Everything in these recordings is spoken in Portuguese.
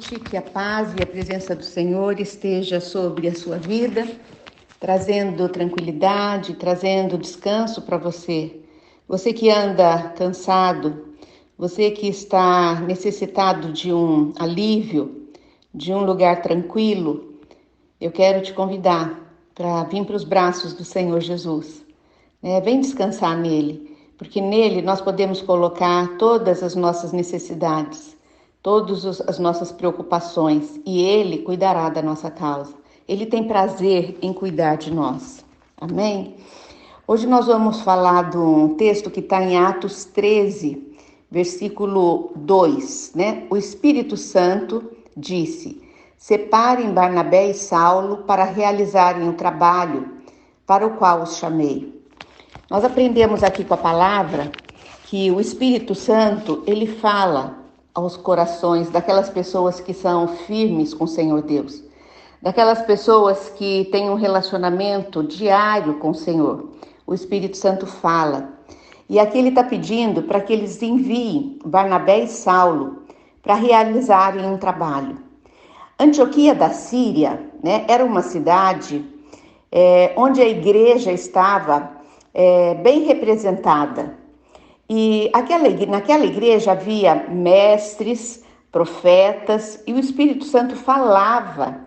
noite, que a paz e a presença do Senhor esteja sobre a sua vida, trazendo tranquilidade, trazendo descanso para você. Você que anda cansado, você que está necessitado de um alívio, de um lugar tranquilo, eu quero te convidar para vir para os braços do Senhor Jesus. Vem descansar nele, porque nele nós podemos colocar todas as nossas necessidades, todas as nossas preocupações, e ele cuidará da nossa causa. Ele tem prazer em cuidar de nós. Amém? Hoje nós vamos falar de um texto que está em Atos 13, versículo 2, O Espírito Santo disse: separem Barnabé e Saulo para realizarem o trabalho para o qual os chamei. Nós aprendemos aqui com a palavra que o Espírito Santo, ele fala aos corações daquelas pessoas que são firmes com o Senhor Deus, daquelas pessoas que têm um relacionamento diário com o Senhor. O Espírito Santo fala. E aqui ele está pedindo para que eles enviem Barnabé e Saulo para realizarem um trabalho. Antioquia da Síria, era uma cidade onde a igreja estava bem representada. E naquela igreja havia mestres, profetas, e o Espírito Santo falava,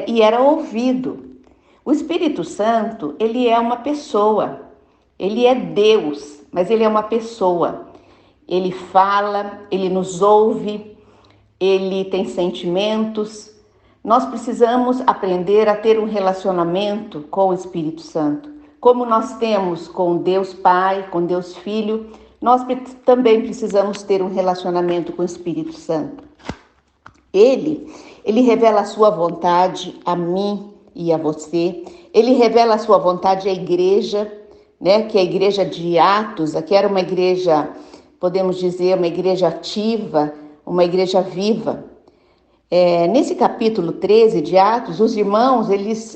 e era ouvido. O Espírito Santo, ele é uma pessoa, ele é Deus, mas ele é uma pessoa. Ele fala, ele nos ouve, ele tem sentimentos. Nós precisamos aprender a ter um relacionamento com o Espírito Santo. Como nós temos com Deus Pai, com Deus Filho, nós também precisamos ter um relacionamento com o Espírito Santo. Ele revela a sua vontade a mim e a você. Ele revela a sua vontade à igreja, que é a igreja de Atos. Aqui era uma igreja, podemos dizer, uma igreja ativa, uma igreja viva. Nesse capítulo 13 de Atos, os irmãos, eles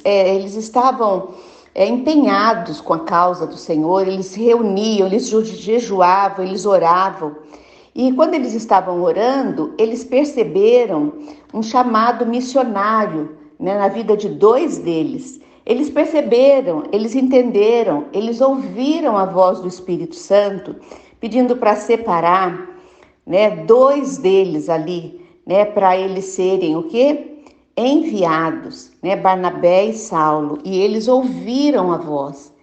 estavam empenhados com a causa do Senhor, eles se reuniam, eles jejuavam, eles oravam. E quando eles estavam orando, eles perceberam um chamado missionário, na vida de dois deles. Eles perceberam, eles entenderam, eles ouviram a voz do Espírito Santo, pedindo para separar, dois deles ali, para eles serem o quê? Enviados, Barnabé e Saulo, e eles ouviram a voz.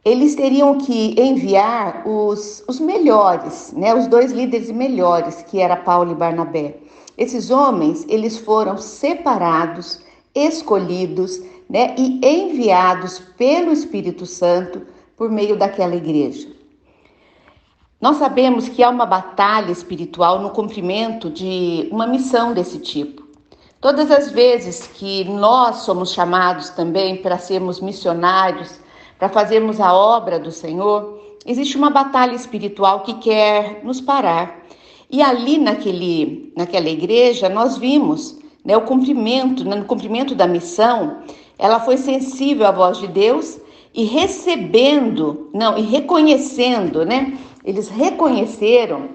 Eles teriam que enviar os melhores, os dois líderes melhores, que era Paulo e Barnabé. Esses homens, eles foram separados, escolhidos, e enviados pelo Espírito Santo por meio daquela igreja. Nós sabemos que há uma batalha espiritual no cumprimento de uma missão desse tipo. Todas as vezes que nós somos chamados também para sermos missionários, para fazermos a obra do Senhor, existe uma batalha espiritual que quer nos parar. E ali naquela igreja nós vimos o cumprimento, no cumprimento da missão, ela foi sensível à voz de Deus e reconhecendo, eles reconheceram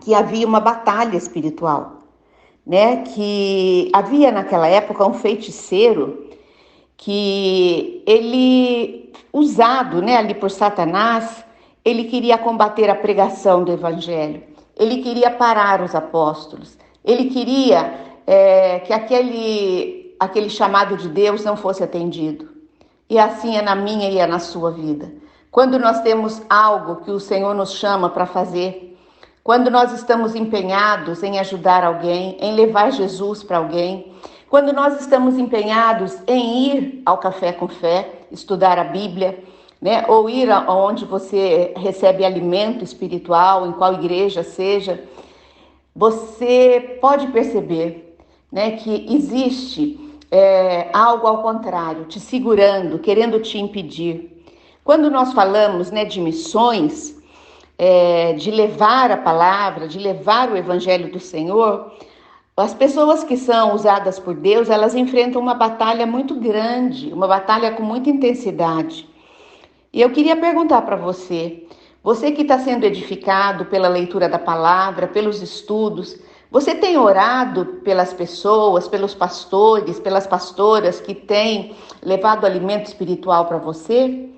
que havia uma batalha espiritual. Que havia naquela época um feiticeiro que ele, usado ali por Satanás, ele queria combater a pregação do evangelho, ele queria parar os apóstolos, ele queria que aquele chamado de Deus não fosse atendido. E assim é na minha e é na sua vida. Quando nós temos algo que o Senhor nos chama para fazer, quando nós estamos empenhados em ajudar alguém, em levar Jesus para alguém, quando nós estamos empenhados em ir ao Café com Fé, estudar a Bíblia, ou ir aonde você recebe alimento espiritual, em qual igreja seja, você pode perceber, que existe algo ao contrário, te segurando, querendo te impedir. Quando nós falamos de missões, de levar a palavra, de levar o evangelho do Senhor, as pessoas que são usadas por Deus, elas enfrentam uma batalha muito grande, uma batalha com muita intensidade. E eu queria perguntar para você que está sendo edificado pela leitura da palavra, pelos estudos, Você tem orado pelas pessoas, pelos pastores, pelas pastoras que têm levado alimento espiritual para você?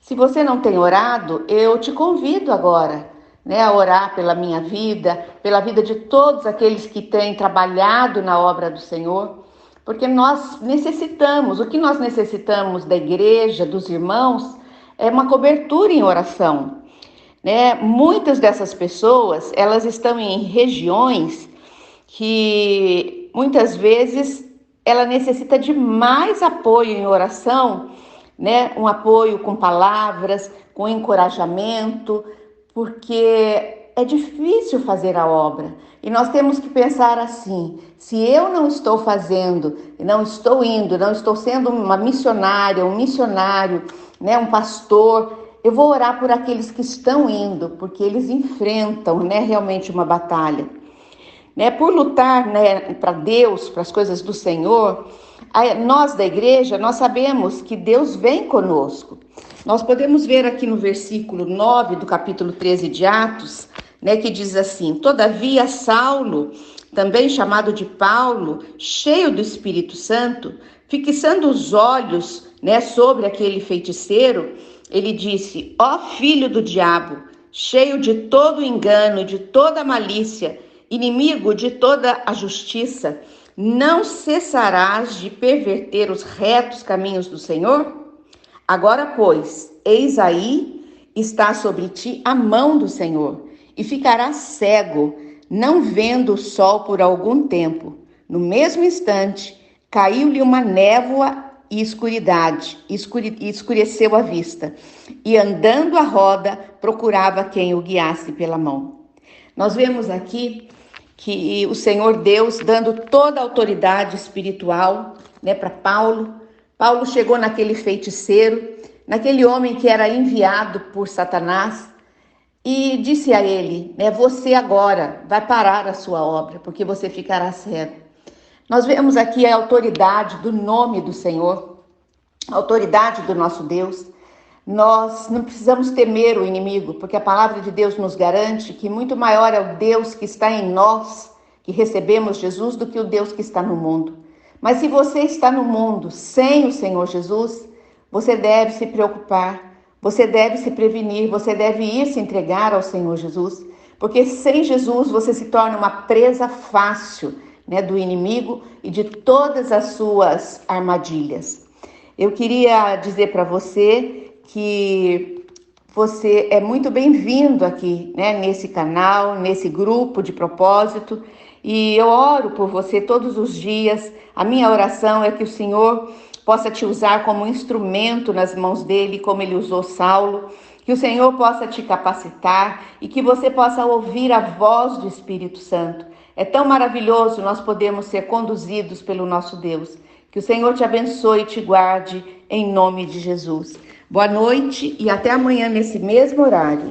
Se você não tem orado, eu te convido agora, né, a orar pela minha vida, pela vida de todos aqueles que têm trabalhado na obra do Senhor, porque nós necessitamos, o que nós necessitamos da igreja, dos irmãos, é uma cobertura em oração, né? Muitas dessas pessoas, elas estão em regiões que muitas vezes ela necessita de mais apoio em oração, né? Um apoio com palavras, com encorajamento, porque é difícil fazer a obra. E nós temos que pensar assim: se eu não estou fazendo, não estou indo, não estou sendo uma missionária, um missionário, né, um pastor, eu vou orar por aqueles que estão indo, porque eles enfrentam, né, realmente uma batalha. Né, por lutar, né, para Deus, para as coisas do Senhor, nós da igreja, nós sabemos que Deus vem conosco. Nós podemos ver aqui no versículo 9 do capítulo 13 de Atos, né, que diz assim: todavia Saulo, também chamado de Paulo, cheio do Espírito Santo, fixando os olhos, né, sobre aquele feiticeiro, ele disse: ó filho do diabo, cheio de todo engano, de toda malícia, inimigo de toda a justiça, não cessarás de perverter os retos caminhos do Senhor? Agora, pois, eis aí está sobre ti a mão do Senhor, e ficarás cego, não vendo o sol por algum tempo. No mesmo instante, caiu-lhe uma névoa e escuridade, escureceu a vista, e andando à roda, procurava quem o guiasse pela mão. Nós vemos aqui que o Senhor Deus dando toda a autoridade espiritual, né, para Paulo. Paulo chegou naquele feiticeiro, naquele homem que era enviado por Satanás, e disse a ele, né, você agora vai parar a sua obra, porque você ficará cego. Nós vemos aqui a autoridade do nome do Senhor, a autoridade do nosso Deus. Nós não precisamos temer o inimigo, porque a palavra de Deus nos garante que muito maior é o Deus que está em nós, que recebemos Jesus, do que o Deus que está no mundo. Mas se você está no mundo sem o Senhor Jesus, você deve se preocupar, você deve se prevenir, você deve ir se entregar ao Senhor Jesus, porque sem Jesus você se torna uma presa fácil, né, do inimigo e de todas as suas armadilhas. Eu queria dizer para você que você é muito bem-vindo aqui, né, nesse canal, nesse grupo de propósito, e eu oro por você todos os dias. A minha oração é que o Senhor possa te usar como instrumento nas mãos dele, como ele usou Saulo, que o Senhor possa te capacitar e que você possa ouvir a voz do Espírito Santo. É tão maravilhoso nós podermos ser conduzidos pelo nosso Deus. Que o Senhor te abençoe e te guarde em nome de Jesus. Boa noite e até amanhã nesse mesmo horário.